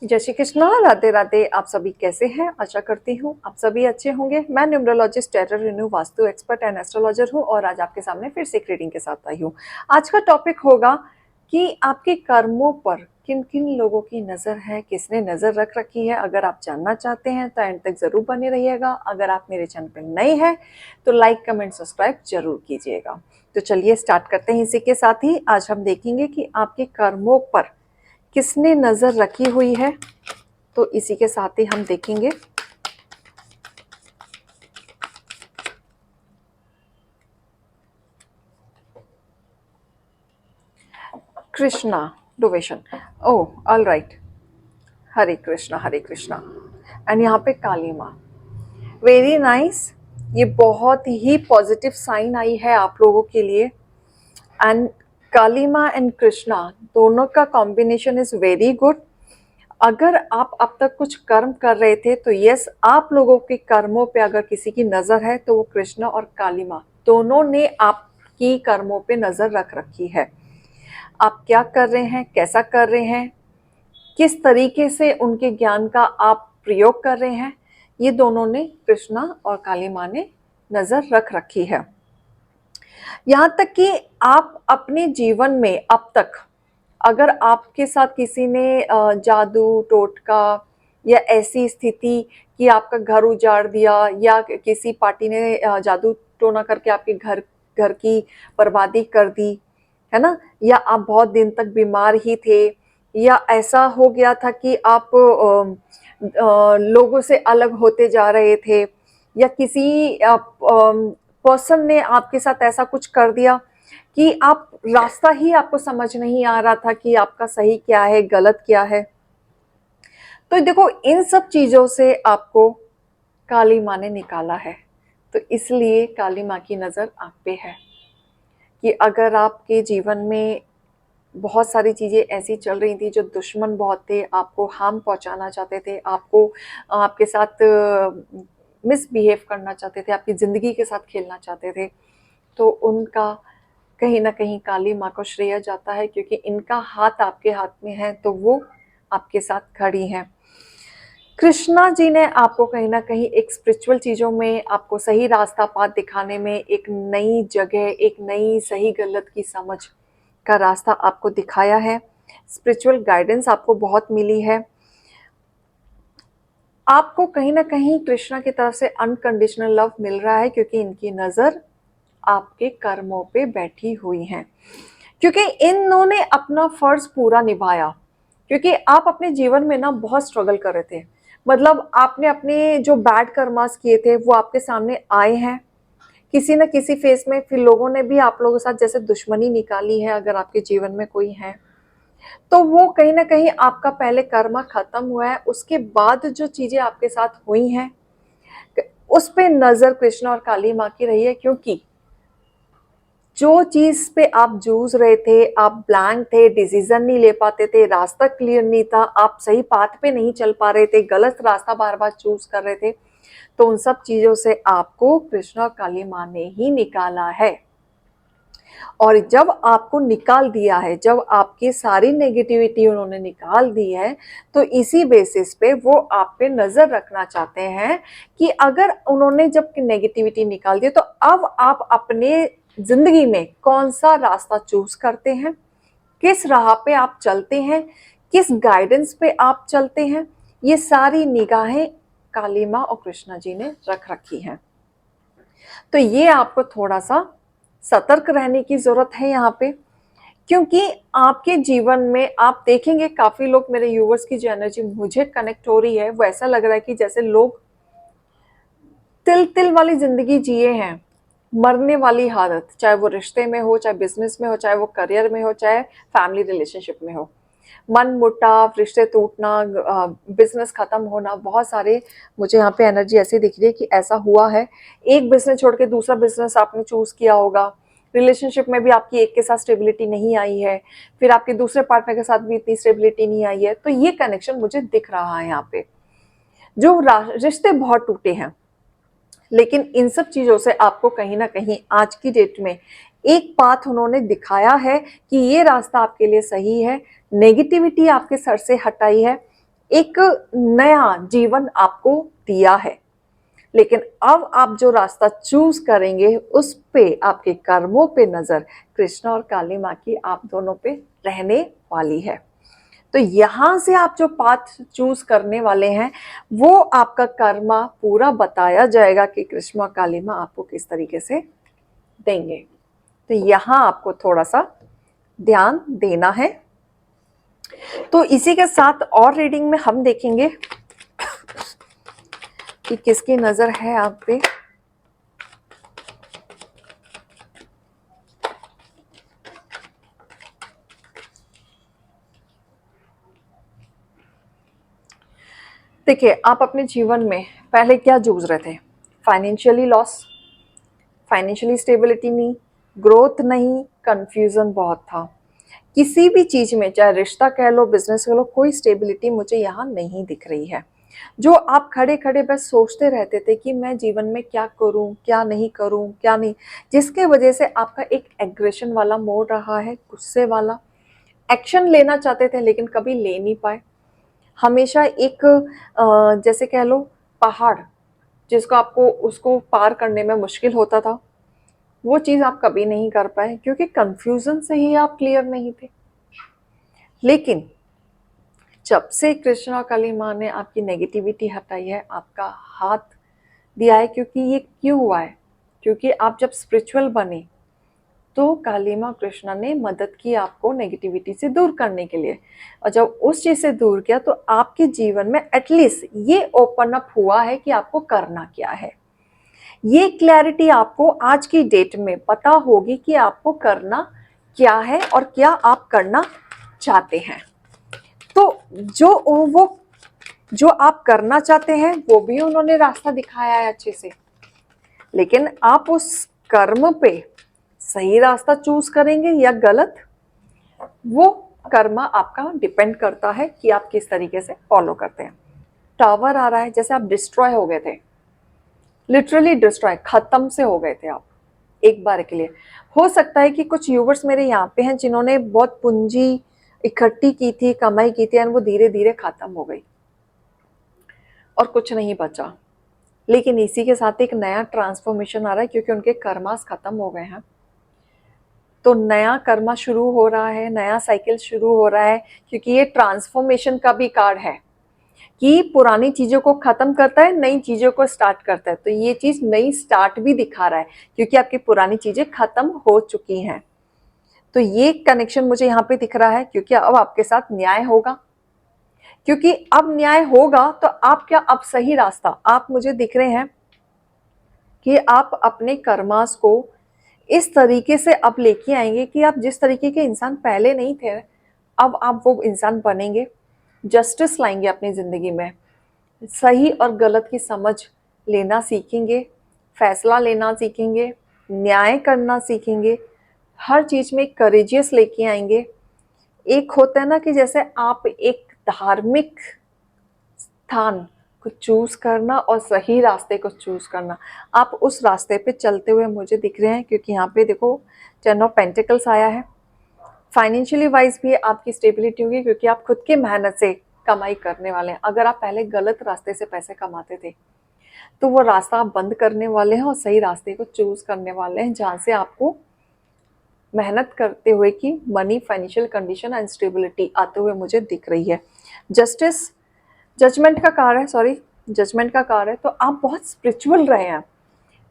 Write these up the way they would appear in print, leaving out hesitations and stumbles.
जय श्री कृष्णा, राधे राधे। आप सभी कैसे हैं? आशा करती हूँ आप सभी अच्छे होंगे। मैं numerologist, terror renew, vastu expert and astrologer हूँ और आज आपके सामने फिर से एक रीडिंग के साथ आई हूँ। आज का टॉपिक होगा कि आपके कर्मों पर किन किन लोगों की नज़र है, किसने नज़र रख रखी है। अगर आप जानना चाहते हैं तो एंड तक ज़रूर बने रहिएगा। अगर आप मेरे चैनल पर नए हैं तो लाइक कमेंट सब्सक्राइब जरूर कीजिएगा। तो चलिए स्टार्ट करते हैं। इसी के साथ ही आज हम देखेंगे कि आपके कर्मों पर किसने नज़र रखी हुई है। तो इसी के साथ ही हम देखेंगे Krishna devotion. Oh all right, Hare Krishna Hare Krishna. And यहाँ पे काली माँ, वेरी नाइस। ये बहुत ही पॉजिटिव साइन आई है आप लोगों के लिए। एंड काली माँ एंड कृष्णा दोनों का कॉम्बिनेशन इज वेरी गुड। अगर आप अब तक कुछ कर्म कर रहे थे तो यस, आप लोगों के कर्मों पे अगर किसी की नज़र है तो वो कृष्णा और काली माँ दोनों ने आपकी कर्मों पे नज़र रख रखी है। आप क्या कर रहे हैं, कैसा कर रहे हैं, किस तरीके से उनके ज्ञान का आप प्रयोग कर रहे हैं, ये दोनों ने, कृष्णा और काली माँ ने नज़र रख रखी है। यहाँ तक कि आप अपने जीवन में अब तक अगर आपके साथ किसी ने जादू टोटका या ऐसी स्थिति कि आपका घर उजाड़ दिया या किसी पार्टी ने जादू टोना करके आपके घर घर की बर्बादी कर दी, है ना, या आप बहुत दिन तक बीमार ही थे, या ऐसा हो गया था कि आप लोगों से अलग होते जा रहे थे, या किसी पर्सन ने आपके साथ ऐसा कुछ कर दिया कि आप रास्ता ही आपको समझ नहीं आ रहा था कि आपका सही क्या है, गलत क्या है। तो देखो, इन सब चीजों से आपको काली माँ ने निकाला है। तो इसलिए काली माँ की नजर आप पे है कि अगर आपके जीवन में बहुत सारी चीजें ऐसी चल रही थी, जो दुश्मन बहुत थे, आपको हार्म पहुंचाना चाहते थे, आपको आपके साथ मिसबिहेव करना चाहते थे, आपकी जिंदगी के साथ खेलना चाहते थे, तो उनका कहीं ना कहीं काली माँ को श्रेय जाता है, क्योंकि इनका हाथ आपके हाथ में है तो वो आपके साथ खड़ी हैं। कृष्णा जी ने आपको कहीं ना कहीं एक स्पिरिचुअल चीजों में आपको सही रास्ता पाथ दिखाने में, एक नई जगह, एक नई सही गलत की समझ का रास्ता आपको दिखाया है। स्पिरिचुअल गाइडेंस आपको बहुत मिली है। आपको कहीं ना कहीं कृष्णा की तरफ से अनकंडीशनल लव मिल रहा है, क्योंकि इनकी नजर आपके कर्मों पे बैठी हुई है, क्योंकि इन्होंने अपना फर्ज पूरा निभाया। क्योंकि आप अपने जीवन में ना बहुत स्ट्रगल कर रहे थे, मतलब आपने अपने जो बैड कर्मास किए थे वो आपके सामने आए हैं किसी न किसी फेस में। फिर लोगों ने भी आप लोगों के साथ जैसे दुश्मनी निकाली है, अगर आपके जीवन में कोई है तो वो कहीं ना कहीं आपका पहले कर्मा खत्म हुआ है, उसके बाद जो चीजें आपके साथ हुई हैं उस पे नजर कृष्ण और काली माँ की रही है। क्योंकि जो चीज पे आप जूझ रहे थे, आप ब्लैंक थे, डिसीजन नहीं ले पाते थे, रास्ता क्लियर नहीं था, आप सही पाथ पे नहीं चल पा रहे थे, गलत रास्ता बार बार चूज कर रहे थे, तो उन सब चीजों से आपको कृष्ण और काली माँ ने ही निकाला है। और जब आपको निकाल दिया है, जब आपकी सारी नेगेटिविटी उन्होंने निकाल दी है, तो इसी बेसिस पे वो आप पे नजर रखना चाहते हैं कि अगर उन्होंने जब नेगेटिविटी निकाल दी तो अब आप अपने जिंदगी में कौन सा रास्ता चूज करते हैं, किस राह पे आप चलते हैं, किस गाइडेंस पे आप चलते हैं, ये सारी निगाहें काली माँ और कृष्णा जी ने रख रखी हैं। तो ये आपको थोड़ा सा सतर्क रहने की जरूरत है यहाँ पे, क्योंकि आपके जीवन में आप देखेंगे काफी लोग, मेरे व्यूवर्स की जो एनर्जी मुझे कनेक्ट हो रही है वो ऐसा लग रहा है कि जैसे लोग तिल तिल वाली जिंदगी जिए हैं, मरने वाली हालत, चाहे वो रिश्ते में हो, चाहे बिजनेस में हो, चाहे वो करियर में हो, चाहे फैमिली रिलेशनशिप में हो। मन मुटाव, रिश्ते टूटना, बिजनेस खत्म होना, बहुत सारे मुझे यहाँ पे एनर्जी ऐसी दिख रही है कि ऐसा हुआ है। एक बिजनेस छोड़ के दूसरा बिजनेस आपने चूज किया होगा, रिलेशनशिप में भी आपकी एक के साथ स्टेबिलिटी नहीं आई है, फिर आपके दूसरे पार्टनर के साथ भी इतनी स्टेबिलिटी नहीं आई है। तो ये कनेक्शन मुझे दिख रहा है यहाँ पे, जो रिश्ते बहुत टूटे हैं। लेकिन इन सब चीजों से आपको कहीं ना कहीं आज की डेट में एक पाथ उन्होंने दिखाया है कि ये रास्ता आपके लिए सही है, नेगेटिविटी आपके सर से हटाई है, एक नया जीवन आपको दिया है। लेकिन अब आप जो रास्ता चूज करेंगे उस पे, आपके कर्मों पे नजर कृष्णा और काली माँ की आप दोनों पे रहने वाली है। तो यहां से आप जो पाथ चूज करने वाले हैं वो आपका कर्मा पूरा बताया जाएगा कि कृष्णा और काली माँ आपको किस तरीके से देंगे। तो यहां आपको थोड़ा सा ध्यान देना है। तो इसी के साथ और रीडिंग में हम देखेंगे कि किसकी नजर है आप पे। देखिए, आप अपने जीवन में पहले क्या जूझ रहे थे? फाइनेंशियली लॉस, फाइनेंशियली स्टेबिलिटी नहीं, ग्रोथ नहीं, कंफ्यूजन बहुत था। किसी भी चीज में, चाहे रिश्ता कह लो, बिजनेस कह लो, कोई स्टेबिलिटी मुझे यहाँ नहीं दिख रही है। जो आप खड़े खड़े बस सोचते रहते थे कि मैं जीवन में क्या करूं, क्या नहीं करूं, क्या नहीं, जिसके वजह से आपका एक एग्रेशन वाला मोड रहा है, गुस्से वाला। एक्शन लेना चाहते थे लेकिन कभी ले नहीं पाए। हमेशा एक जैसे कह लो पहाड़, जिसको आपको उसको पार करने में मुश्किल होता था, वो चीज़ आप कभी नहीं कर पाए क्योंकि कंफ्यूजन से ही आप क्लियर नहीं थे। लेकिन जब से कृष्णा काली माँ ने आपकी नेगेटिविटी हटाई है, आपका हाथ दिया है, क्योंकि ये क्यों हुआ है? क्योंकि आप जब स्पिरिचुअल बने तो काली माँ कृष्णा ने मदद की आपको नेगेटिविटी से दूर करने के लिए। और जब उस चीज से दूर किया तो आपके जीवन में एटलीस्ट ये ओपन अप हुआ है कि आपको करना क्या है। ये क्लैरिटी आपको आज की डेट में पता होगी कि आपको करना क्या है और क्या आप करना चाहते हैं। तो जो आप करना चाहते हैं वो भी उन्होंने रास्ता दिखाया है अच्छे से, लेकिन आप उस कर्म पे सही रास्ता चूज करेंगे या गलत, वो कर्म आपका डिपेंड करता है कि आप किस तरीके से फॉलो करते हैं। टावर आ रहा है, जैसे आप डिस्ट्रॉय हो गए थे, लिटरली डिस्ट्रॉय, खत्म से हो गए थे आप एक बार के लिए। हो सकता है कि कुछ यूवर्स मेरे यहाँ पे हैं जिन्होंने बहुत पूंजी इकट्ठी की थी, कमाई की थी, और वो धीरे धीरे खत्म हो गई और कुछ नहीं बचा। लेकिन इसी के साथ एक नया ट्रांसफॉर्मेशन आ रहा है क्योंकि उनके कर्मास खत्म हो गए हैं। तो नया कर्मा शुरू हो रहा है, नया साइकिल शुरू हो रहा है, क्योंकि ये ट्रांसफॉर्मेशन का भी कार्ड है कि पुरानी चीजों को खत्म करता है, नई चीजों को स्टार्ट करता है। तो ये चीज नई स्टार्ट भी दिखा रहा है क्योंकि आपकी पुरानी चीजें खत्म हो चुकी हैं। तो ये कनेक्शन मुझे यहाँ पे दिख रहा है क्योंकि अब आपके साथ न्याय होगा। क्योंकि अब न्याय होगा तो आप क्या, अब सही रास्ता आप मुझे दिख रहे हैं कि आप अपने कर्मास को इस तरीके से अब लेके आएंगे कि आप जिस तरीके के इंसान पहले नहीं थे, अब आप वो इंसान बनेंगे। जस्टिस लाएंगे अपनी जिंदगी में, सही और गलत की समझ लेना सीखेंगे, फैसला लेना सीखेंगे, न्याय करना सीखेंगे, हर चीज में करेजियस लेके आएंगे। एक होता है ना कि जैसे आप एक धार्मिक स्थान को चूज करना और सही रास्ते को चूज करना, आप उस रास्ते पे चलते हुए मुझे दिख रहे हैं। क्योंकि यहाँ पे देखो 10 ऑफ पेंटिकल्स आया है। फाइनेंशियली वाइज भी आपकी स्टेबिलिटी होगी क्योंकि आप खुद की मेहनत से कमाई करने वाले हैं। अगर आप पहले गलत रास्ते से पैसे कमाते थे तो वो रास्ता आप बंद करने वाले हैं और सही रास्ते को चूज करने वाले हैं, जहाँ से आपको मेहनत करते हुए की money, financial condition and stability आते हुए मुझे दिख रही है। जस्टिस, जजमेंट का कार्य है, सॉरी, जजमेंट का कार्य है। तो आप बहुत स्पिरिचुअल रहे हैं,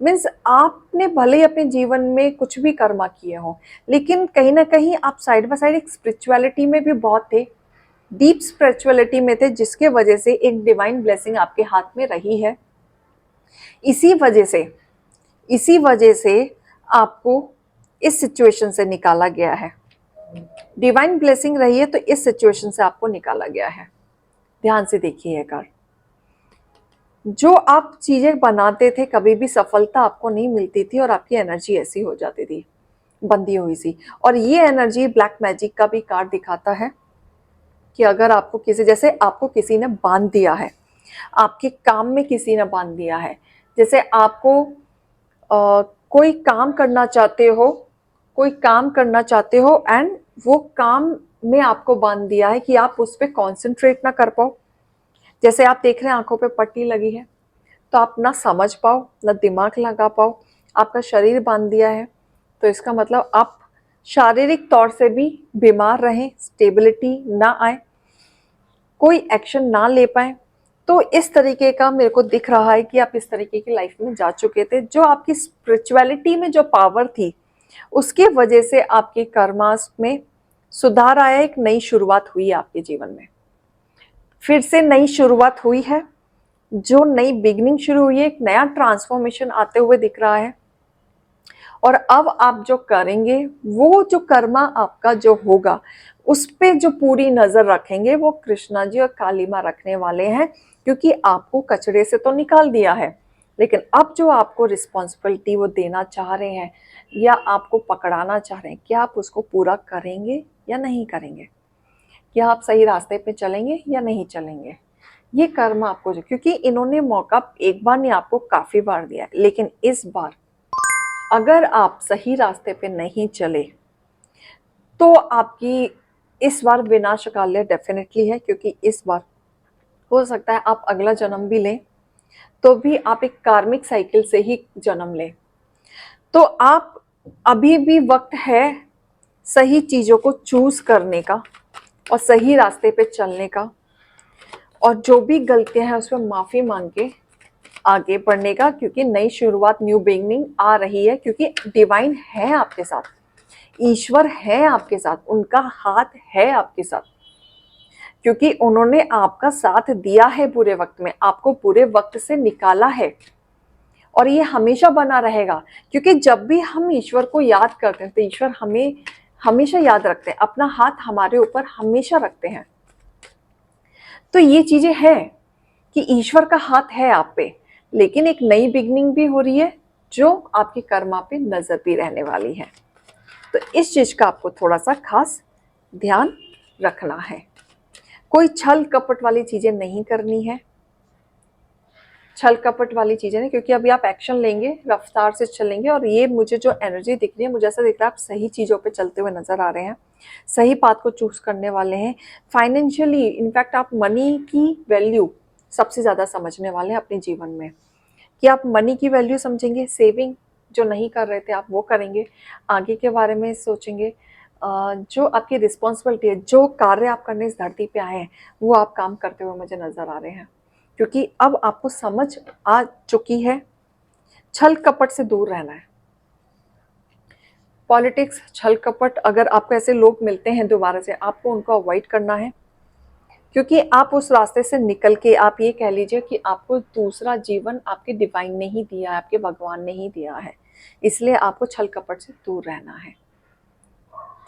मीन्स आपने भले ही अपने जीवन में कुछ भी कर्मा किए हो, लेकिन कहीं ना कहीं आप साइड बाय साइड एक स्पिरिचुअलिटी में भी बहुत थे, डीप स्पिरिचुअलिटी में थे, जिसके वजह से एक डिवाइन ब्लेसिंग आपके हाथ में रही है। इसी वजह से आपको इस सिचुएशन से निकाला गया है। डिवाइन ब्लेसिंग रही है तो इस सिचुएशन से आपको निकाला गया है। ध्यान से देखिए कार्ड। जो आप चीजें बनाते थे कभी भी सफलता आपको नहीं मिलती थी और आपकी एनर्जी ऐसी हो जाती थी, बंधी हुई सी। और ये एनर्जी ब्लैक मैजिक का भी कार्ड दिखाता है कि अगर आपको किसी, जैसे आपको किसी ने बांध दिया है, आपके काम में किसी ने बांध दिया है, जैसे आपको कोई काम करना चाहते हो, कोई काम करना चाहते हो एंड वो काम में आपको बांध दिया है कि आप उस पर कॉन्सेंट्रेट ना कर पाओ, जैसे आप देख रहे हैं आंखों पे पट्टी लगी है, तो आप ना समझ पाओ ना दिमाग लगा पाओ, आपका शरीर बांध दिया है, तो इसका मतलब आप शारीरिक तौर से भी बीमार रहें, स्टेबिलिटी ना आए, कोई एक्शन ना ले पाए। तो इस तरीके का मेरे को दिख रहा है कि आप इस तरीके की लाइफ में जा चुके थे। जो आपकी स्पिरिचुअलिटी में जो पावर थी, उसकी वजह से आपके कर्मास में सुधार आया, एक नई शुरुआत हुई है आपके जीवन में, फिर से नई शुरुआत हुई है। जो नई बिगनिंग शुरू हुई है, एक नया ट्रांसफॉर्मेशन आते हुए दिख रहा है। और अब आप जो करेंगे, वो जो कर्मा आपका जो होगा, उस पे जो पूरी नजर रखेंगे वो कृष्णा जी और काली माँ रखने वाले हैं, क्योंकि आपको कचरे से तो निकाल दिया है, लेकिन अब जो आपको रिस्पॉन्सिबिलिटी वो देना चाह रहे हैं या आपको पकड़ाना चाह रहे हैं, क्या आप उसको पूरा करेंगे या नहीं करेंगे? क्या आप सही रास्ते पे चलेंगे या नहीं चलेंगे? ये कर्म आपको जो, क्योंकि इन्होंने मौका एक बार नहीं आपको काफी बार दिया है, लेकिन इस बार अगर आप सही रास्ते पे नहीं चले तो आपकी इस बार विनाशकाल्य डेफिनेटली है, क्योंकि इस बार हो सकता है आप अगला जन्म भी लें तो भी आप एक कार्मिक साइकिल से ही जन्म लें। तो आप अभी भी वक्त है सही चीजों को चूज करने का और सही रास्ते पे चलने का, और जो भी गलतियां हैं उसमें माफी मांग के आगे बढ़ने का, क्योंकि नई शुरुआत, न्यू बिगनिंग आ रही है, क्योंकि डिवाइन है आपके साथ, ईश्वर है आपके साथ, उनका हाथ है आपके साथ, क्योंकि उन्होंने आपका साथ दिया है बुरे वक्त में, आपको बुरे वक्त से निकाला है, और ये हमेशा बना रहेगा। क्योंकि जब भी हम ईश्वर को याद करते हैं तो ईश्वर हमें हमेशा याद रखते हैं, अपना हाथ हमारे ऊपर हमेशा रखते हैं। तो ये चीजें हैं कि ईश्वर का हाथ है आप पे, लेकिन एक नई बिगनिंग भी हो रही है जो आपके कर्मा पे नजर भी रहने वाली है। तो इस चीज का आपको थोड़ा सा खास ध्यान रखना है। कोई छल कपट वाली चीजें नहीं करनी है, छल कपट वाली चीजें नहीं, क्योंकि अभी आप एक्शन लेंगे, रफ्तार से चलेंगे, और ये मुझे जो एनर्जी दिख रही है, मुझे ऐसा दिख रहा है आप सही चीजों पे चलते हुए नजर आ रहे हैं, सही पाथ को चूज करने वाले हैं। फाइनेंशियली इनफैक्ट आप मनी की वैल्यू सबसे ज्यादा समझने वाले हैं अपने जीवन में, कि आप मनी की वैल्यू समझेंगे, सेविंग जो नहीं कर रहे थे आप वो करेंगे, आगे के बारे में सोचेंगे, जो आपकी रिस्पॉन्सिबिलिटी है, जो कार्य आप करने इस धरती पे आए हैं, वो आप काम करते हुए मुझे नजर आ रहे हैं, क्योंकि अब आपको समझ आ चुकी है छल कपट से दूर रहना है। पॉलिटिक्स, छल कपट, अगर आपको ऐसे लोग मिलते हैं दोबारा से, आपको उनको अवॉइड करना है, क्योंकि आप उस रास्ते से निकल के, आप ये कह लीजिए कि आपको दूसरा जीवन आपके डिवाइन ने ही दिया है, आपके भगवान ने ही दिया है, इसलिए आपको छल कपट से दूर रहना है।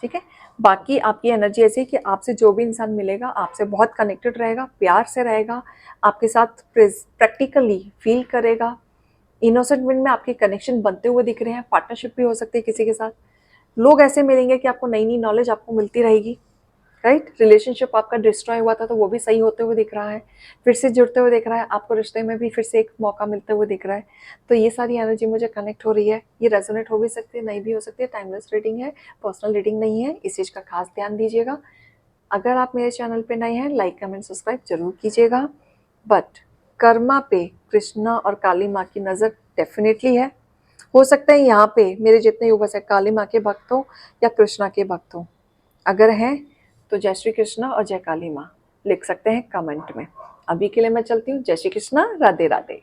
ठीक है, बाकी आपकी एनर्जी ऐसी है कि आपसे जो भी इंसान मिलेगा आपसे बहुत कनेक्टेड रहेगा, प्यार से रहेगा, आपके साथ प्रैक्टिकली फील करेगा, इनोसेंट वे में आपके कनेक्शन बनते हुए दिख रहे हैं, पार्टनरशिप भी हो सकती है किसी के साथ। लोग ऐसे मिलेंगे कि आपको नई नई नॉलेज आपको मिलती रहेगी, राइट। रिलेशनशिप आपका डिस्ट्रॉय हुआ था तो वो भी सही होते हुए दिख रहा है, फिर से जुड़ते हुए दिख रहा है, आपको रिश्ते में भी फिर से एक मौका मिलते हुए दिख रहा है। तो ये सारी एनर्जी मुझे कनेक्ट हो रही है, ये रेजोनेट हो भी सकती है, नहीं भी हो सकती है, टाइमलेस रीडिंग है, पर्सनल रीडिंग नहीं है, इस चीज़ का खास ध्यान दीजिएगा। अगर आप मेरे चैनल पे नए हैं, लाइक कमेंट सब्सक्राइब जरूर कीजिएगा। बट कर्मा पे कृष्णा और काली माँ की नज़र डेफिनेटली है। हो सकता है यहाँ पे मेरे जितने युवक है काली माँ के भक्त हो या कृष्णा के भक्त हो, अगर हैं तो जय श्री कृष्णा और जय काली माँ लिख सकते हैं कमेंट में। अभी के लिए मैं चलती हूँ, जय श्री कृष्णा, राधे राधे।